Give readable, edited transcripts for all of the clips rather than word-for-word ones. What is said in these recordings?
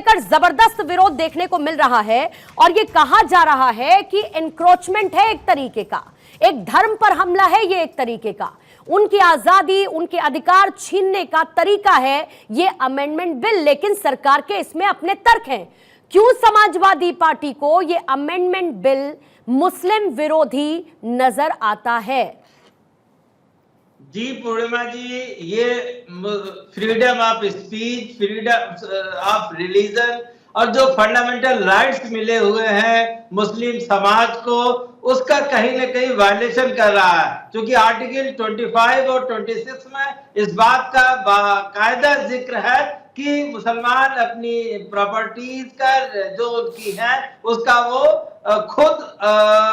लेकर जबरदस्त विरोध देखने को मिल रहा है और ये कहा जा रहा है कि एनक्रोचमेंट है एक तरीके का, एक धर्म पर हमला है ये एक तरीके का, उनकी आजादी उनके अधिकार छीनने का तरीका है ये अमेंडमेंट बिल। लेकिन सरकार के इसमें अपने तर्क हैं। क्यों समाजवादी पार्टी को ये अमेंडमेंट बिल मुस्लिम विरोधी नजर आता है? जी पूर्णिमा जी, ये freedom of speech, freedom of religion और जो फंडामेंटल राइट्स मिले हुए हैं मुस्लिम समाज को, उसका कहीं ना कहीं वायलेशन कर रहा है। क्योंकि आर्टिकल 25 और 26 में इस बात का बाकायदा जिक्र है कि मुसलमान अपनी प्रॉपर्टीज का जो उनकी है उसका वो खुद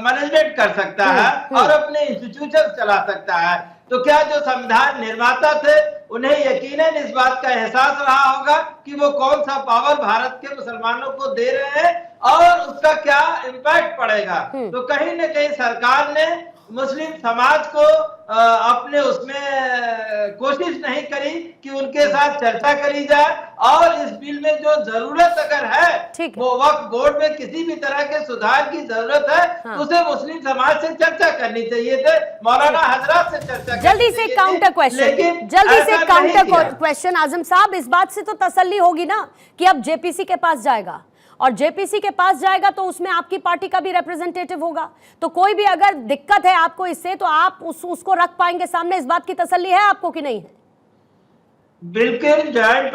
मैनेजमेंट कर सकता है और अपने इंस्टीट्यूशन चला सकता है। तो क्या जो संविधान निर्माता थे उन्हें यकीनन इस बात का एहसास रहा होगा कि वो कौन सा पावर भारत के मुसलमानों को दे रहे हैं और उसका क्या इम्पैक्ट पड़ेगा। तो कहीं ना कहीं सरकार ने मुस्लिम समाज को अपने उसमें कोशिश नहीं करी कि उनके साथ चर्चा करी जाए और इस बिल में जो जरूरत अगर है वो वक्फ बोर्ड में किसी भी तरह के सुधार की जरूरत है तो उसे मुस्लिम समाज से चर्चा करनी चाहिए थे, मौलाना हजरात से चर्चा। जल्दी से काउंटर क्वेश्चन, जल्दी से काउंटर क्वेश्चन। आजम साहब, इस बात से तो तसल्ली होगी ना कि अब जेपीसी के पास जाएगा और जेपीसी के पास जाएगा तो उसमें आपकी पार्टी का भी रिप्रेजेंटेटिव होगा, तो कोई भी अगर दिक्कत है आपको इससे तो आप उसको रख पाएंगे सामने। इस बात की तसल्ली है आपको कि नहीं है? बिल्कुल ज्वाइंट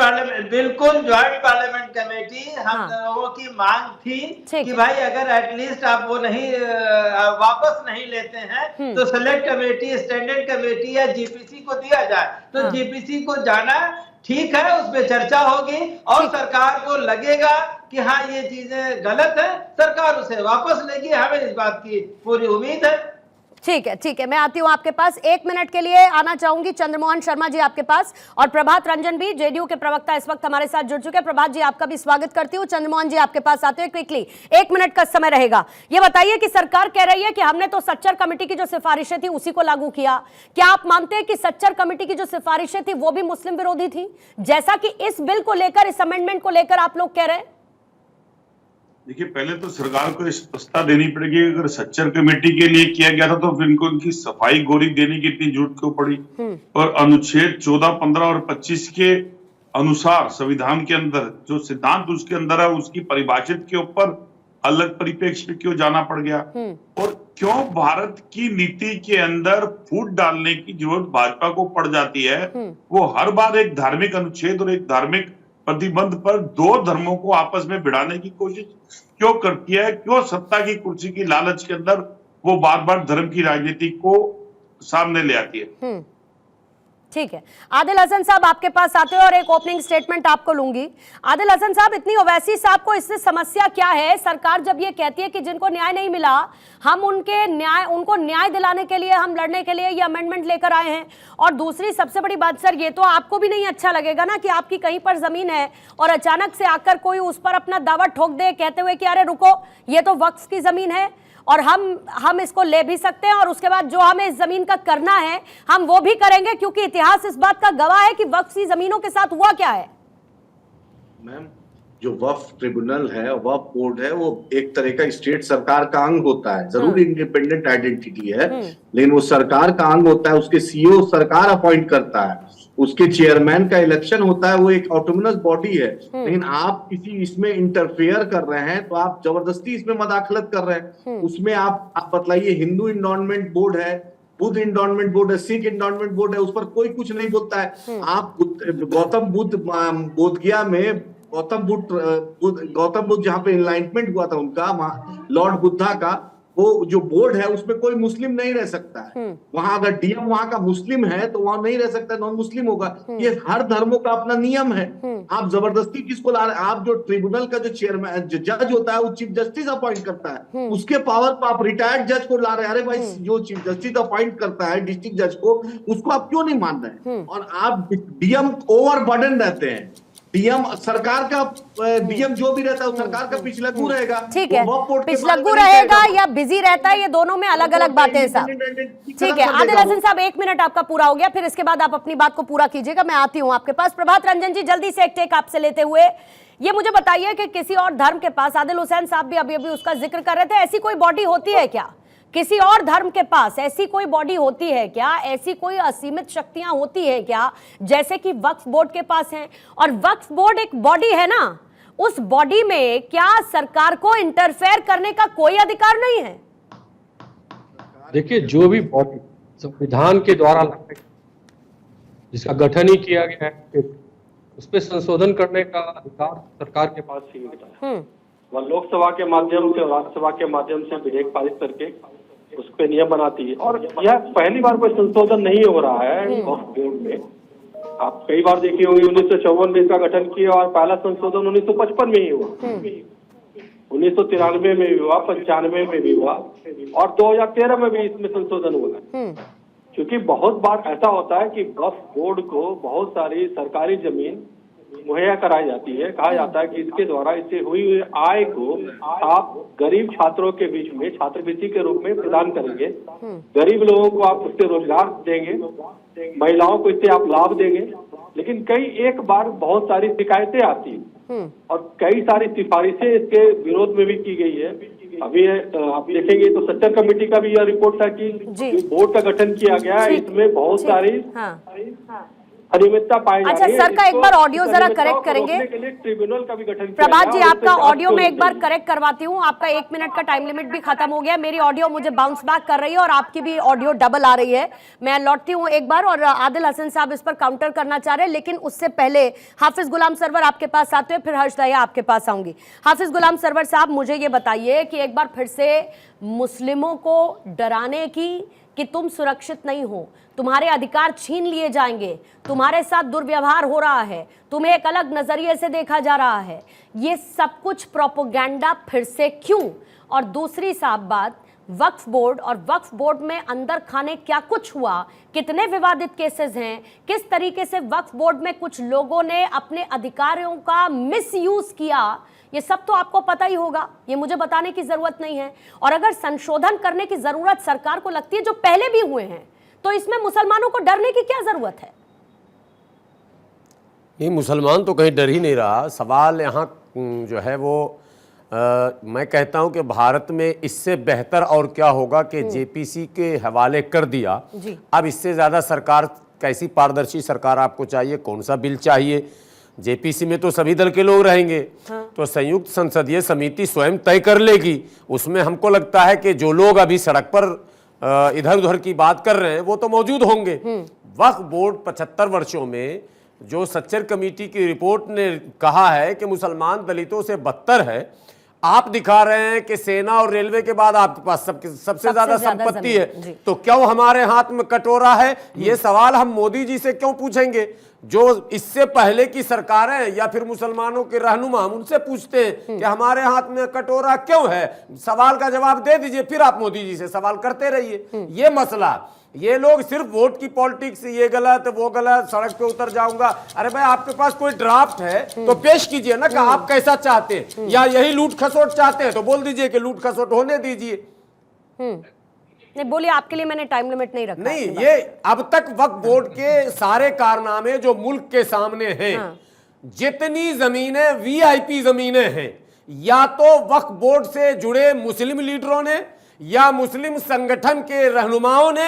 पार्लियामेंट कमेटी हम लोगों की मांग थी कि भाई अगर एटलीस्ट आप वो नहीं वापस नहीं लेते हैं तो सेलेक्ट कमेटी, स्टैंडर्ड कमेटी या जीपीसी को दिया जाए। तो जीपीसी को जाना ठीक है, उसमें चर्चा होगी और सरकार को लगेगा कि हाँ ये चीजें गलत है, सरकार उसे वापस लेगी, हमें इस बात की पूरी उम्मीद है। ठीक है, ठीक है, मैं आती हूं आपके पास। 1 मिनट के लिए आना चाहूंगी चंद्रमोहन शर्मा जी आपके पास, और प्रभात रंजन भी, जेडीयू के प्रवक्ता इस वक्त हमारे साथ जुड़ चुके हैं। प्रभात जी आपका भी स्वागत करती हूँ। चंद्रमोहन जी आपके पास आते हुए क्विकली 1 मिनट का समय रहेगा। ये बताइए कि सरकार कह रही है कि हमने तो सच्चर कमेटी की जो सिफारिशें थी उसी को लागू किया। क्या आप मानते हैं कि सच्चर कमेटी की जो सिफारिशें थी वो भी मुस्लिम विरोधी थी, जैसा कि इस बिल को लेकर, इस अमेंडमेंट को लेकर आप लोग कह रहे हैं? देखिए, पहले तो सरकार को स्पष्टता देनी पड़ेगी। अगर सच्चर कमेटी के लिए किया गया था तो फिर इनको इनकी सफाई गोरी देने की इतनी जरूरत क्यों पड़ी? और अनुच्छेद 14, 15 और 25 के अनुसार संविधान के अंदर जो सिद्धांत उसके अंदर है उसकी परिभाषित के ऊपर अलग परिप्रेक्ष्य में क्यों जाना पड़ गया? और क्यों भारत की नीति के अंदर फूट डालने की जरूरत भाजपा को पड़ जाती है? वो हर बार एक धार्मिक अनुच्छेद और एक धार्मिक प्रतिबंध पर दो धर्मों को आपस में भिड़ाने की कोशिश क्यों करती है? क्यों सत्ता की कुर्सी की लालच के अंदर वो बार बार धर्म की राजनीति को सामने ले आती है? ठीक है, आदिल हसन साहब आपके पास आते हैं और एक ओपनिंग स्टेटमेंट आपको लूंगी। आदिल हसन साहब, इतनी ओवैसी साहब को इससे समस्या क्या है? सरकार जब ये कहती है कि जिनको न्याय नहीं मिला हम उनको न्याय दिलाने के लिए, हम लड़ने के लिए ये अमेंडमेंट लेकर आए हैं। और दूसरी सबसे बड़ी बात सर, ये तो आपको भी नहीं अच्छा लगेगा ना कि आपकी कहीं पर जमीन है और अचानक से आकर कोई उस पर अपना दावा ठोक दे कहते हुए कि अरे रुको, ये तो वक्फ की जमीन है और हम इसको ले भी सकते हैं और उसके बाद जो हमें इस जमीन का करना है हम वो भी करेंगे, क्योंकि इतिहास इस बात का गवाह है कि वक्फ की जमीनों के साथ हुआ क्या है। मैम, जो वक्फ ट्रिब्यूनल है, वक्फ बोर्ड है, वो एक तरह का स्टेट सरकार का अंग होता है। जरूर इंडिपेंडेंट आइडेंटिटी है लेकिन वो सरकार का अंग होता है। उसके सीईओ सरकार अपॉइंट करता है, उसके चेयरमैन का इलेक्शन होता है, वो एक ऑटोनोमस बॉडी है। लेकिन आप किसी इसमें इंटरफेयर कर रहे हैं तो आप जबरदस्ती इसमें मदाखलत कर रहे हैं। उसमें आप बतलाइए, हिंदू इंडोनमेंट बोर्ड है, बुद्ध इंडोनमेंट बोर्ड है, सिख इंडोनमेंट बोर्ड है, उस पर कोई कुछ नहीं बोलता है। आप गौतम बुद्ध बोधगया में गौतम बुद्ध जहाँ पे एनलाइटमेंट हुआ था उनका, लॉर्ड बुद्धा का, वो जो बोर्ड है उसमें कोई मुस्लिम नहीं रह सकता है। वहां अगर डीएम वहां का मुस्लिम है तो वहां नहीं रह सकता, नॉन मुस्लिम होगा। ये हर धर्मों का अपना नियम है। आप जबरदस्ती किसको ला रहे हैं? आप जो ट्रिब्यूनल का जो चेयरमैन, जो जज होता है, वो चीफ जस्टिस अपॉइंट करता है। उसके पावर पर आप रिटायर्ड जज को ला रहे हैं। अरे भाई, जो चीफ जस्टिस अपॉइंट करता है डिस्ट्रिक्ट जज को, उसको आप क्यों नहीं मान रहे? और आप डीएम ओवरबर्डन रहते हैं। डीएम सरकार का, डीएम जो भी रहता है वो सरकार का पिछलग्गू रहेगा। ठीक है, पिछलग्गू रहेगा या बिजी रहता है, ये दोनों में अलग अलग बातें हैं साहब। ठीक है, आदिल हसन साहब 1 मिनट आपका पूरा हो गया, फिर इसके बाद आप अपनी बात को पूरा कीजिएगा। मैं आती हूँ आपके पास। प्रभात रंजन जी, जल्दी से एक टेक आपसे लेते हुए, ये मुझे बताइए कि किसी और धर्म के पास, आदिल हुसैन साहब भी अभी अभी उसका जिक्र कर रहे थे, ऐसी कोई बॉडी होती है क्या? किसी और धर्म के पास ऐसी कोई बॉडी होती है क्या? ऐसी कोई असीमित शक्तियां होती है क्या जैसे कि वक्फ बोर्ड के पास हैं? और वक्फ बोर्ड एक बॉडी है ना, उस बॉडी में क्या सरकार को इंटरफेयर करने का कोई अधिकार नहीं है? देखिए, जो भी बॉडी संविधान के द्वारा जिसका गठन ही किया गया है, उस पर संशोधन करने का अधिकार सरकार के पास ही होता है। वह लोकसभा के माध्यम से और राज्यसभा के माध्यम से विधेयक पारित करके उस पर नियम बनाती है। और यह पहली बार कोई संशोधन नहीं हो रहा है वक्फ बोर्ड में। आप कई बार देखी होंगी, 1954 में इसका गठन किया और पहला संशोधन 1955 में ही हुआ, 1993 में भी हुआ, 95 में भी हुआ और 2013 में भी इसमें संशोधन हुआ। क्योंकि बहुत बार ऐसा होता है कि वक्फ बोर्ड को बहुत सारी सरकारी जमीन मुहैया कराई जाती है। कहा जाता है कि इसके द्वारा इससे हुई हुई आय को आप गरीब छात्रों के बीच में छात्रवृत्ति के रूप में प्रदान करेंगे, गरीब लोगों को आप उससे रोजगार देंगे, महिलाओं को इससे आप लाभ देंगे। लेकिन एक बार बहुत सारी शिकायतें आती हैं और कई सारी सिफारिशें इसके विरोध में भी की गई है। अभी आप देखेंगे तो सच्चर कमेटी का भी यह रिपोर्ट था कि बोर्ड का गठन किया गया है, इसमें बहुत सारी अनियमितता पाई जा रही है। अच्छा सर का एक बार ऑडियो जरा करेक्ट करेंगे। ट्रिब्यूनल का भी गठन प्रभात जी, आपका ऑडियो में एक बार करेक्ट करवाती हूँ। आपका 1 मिनट का टाइम लिमिट भी खत्म हो गया। मेरी ऑडियो मुझे बाउंस बैक कर रही है और आपकी भी ऑडियो डबल आ रही है। मैं लौटती हूँ एक बार और आदिल हसन साहब इस पर काउंटर करना चाह रहे हैं, लेकिन उससे पहले हाफिज गुलाम सरवर आपके पास आते हैं, फिर हर्ष दहिया आपके पास आऊंगी। हाफिज गुलाम सरवर साहब, मुझे ये बताइए कि एक बार फिर से मुस्लिमों को डराने की कि तुम सुरक्षित नहीं हो, तुम्हारे अधिकार छीन लिए जाएंगे, तुम्हारे साथ दुर्व्यवहार हो रहा है, तुम्हें एक अलग नजरिए से देखा जा रहा है, ये सब कुछ प्रोपेगेंडा फिर से क्यों? और दूसरी साफ बात, वक्फ बोर्ड और वक्फ बोर्ड में अंदर खाने क्या कुछ हुआ, कितने विवादित केसेस हैं, किस तरीके से वक्फ बोर्ड में कुछ लोगों ने अपने अधिकारों का मिसयूज किया, ये सब तो आपको पता ही होगा, ये मुझे बताने की जरूरत नहीं है। और अगर संशोधन करने की जरूरत सरकार को लगती है, जो पहले भी हुए हैं, तो इसमें मुसलमानों को डरने की क्या जरूरत है? नहीं, मुसलमान तो कहीं डर ही नहीं रहा। सवाल यहाँ जो है वो मैं कहता हूँ कि भारत में इससे बेहतर और क्या होगा कि जेपीसी के हवाले कर दिया। अब इससे ज़्यादा सरकार, कैसी पारदर्शी सरकार आपको चाहिए, कौन सा बिल चाहिए? जेपीसी में तो सभी दल के लोग रहेंगे, तो संयुक्त संसदीय समिति स्वयं तय कर लेगी। उसमें हमको लगता है कि जो लोग अभी सड़क पर इधर उधर की बात कर रहे हैं वो तो मौजूद होंगे। वक्फ बोर्ड 75 वर्षों में, जो सच्चर कमेटी की रिपोर्ट ने कहा है कि मुसलमान दलितों से बदतर है, आप दिखा रहे हैं कि सेना और रेलवे के बाद आपके पास सबसे ज्यादा संपत्ति है, तो क्यों हमारे हाथ में कटोरा है? ये सवाल हम मोदी जी से क्यों पूछेंगे? जो इससे पहले की सरकारें या फिर मुसलमानों के रहनुमा, हम उनसे पूछते हैं कि हमारे हाथ में कटोरा क्यों है? सवाल का जवाब दे दीजिए, फिर आप मोदी जी से सवाल करते रहिए। ये मसला, ये लोग सिर्फ वोट की पॉलिटिक्स, ये गलत वो गलत, सड़क पे उतर जाऊंगा। अरे भाई, आपके पास कोई ड्राफ्ट है तो पेश कीजिए ना कि आप कैसा चाहते हैं, या यही लूट खसोट चाहते हैं तो बोल दीजिए कि लूट खसोट होने दीजिए। नहीं बोलिए, आपके लिए मैंने टाइम लिमिट नहीं रखा। नहीं, ये अब तक वक्फ बोर्ड के सारे कारनामे जो मुल्क के सामने हैं, जितनी जमीनें वीआईपी जमीनें हैं, या तो वक्फ बोर्ड से जुड़े मुस्लिम लीडरों ने या मुस्लिम संगठन के रहनुमाओं ने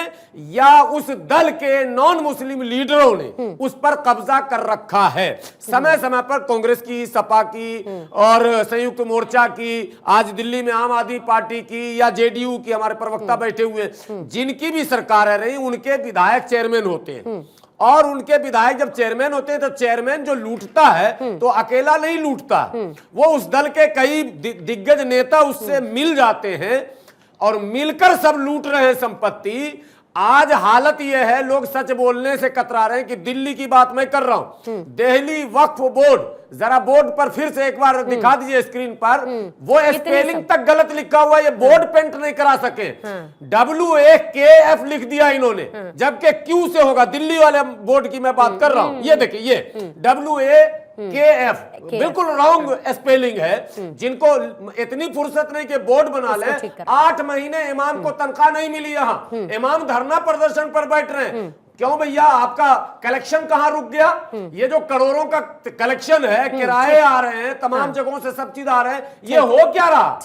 या उस दल के नॉन मुस्लिम लीडरों ने उस पर कब्जा कर रखा है। समय समय पर कांग्रेस की, सपा की और संयुक्त मोर्चा की, आज दिल्ली में आम आदमी पार्टी की या जेडीयू की, हमारे प्रवक्ता बैठे हुए, जिनकी भी सरकारें रही, उनके विधायक चेयरमैन होते हैं। और उनके विधायक जब चेयरमैन होते हैं तो चेयरमैन जो लूटता है तो अकेला नहीं लूटता, वो उस दल के कई दिग्गज नेता उससे मिल जाते हैं और मिलकर सब लूट रहे हैं संपत्ति। आज हालत यह है, लोग सच बोलने से कतरा रहे हैं कि दिल्ली की बात मैं कर रहा हूं, दिल्ली वक्फ बोर्ड, जरा बोर्ड पर फिर से एक बार दिखा दीजिए स्क्रीन पर, वो स्पेलिंग तक गलत लिखा हुआ, ये बोर्ड पेंट नहीं करा सके, WAKF लिख दिया इन्होंने, जबकि Q से होगा। दिल्ली वाले बोर्ड की मैं बात कर रहा हूं, ये देखिए, ये KF बिल्कुल रॉन्ग स्पेलिंग है, जिनको इतनी फुर्सत नहीं कि बोर्ड बना ले। 8 महीने इमाम को तनख्वाह नहीं मिली, यहाँ इमाम धरना प्रदर्शन पर बैठ रहे हैं। क्यों भैया, आपका कलेक्शन कहां रुक गया? ये जो करोड़ों का कलेक्शन है, किराए आ रहे हैं, तमाम जगहों से सब चीज आ रहे हैं, ये हो क्या रहा?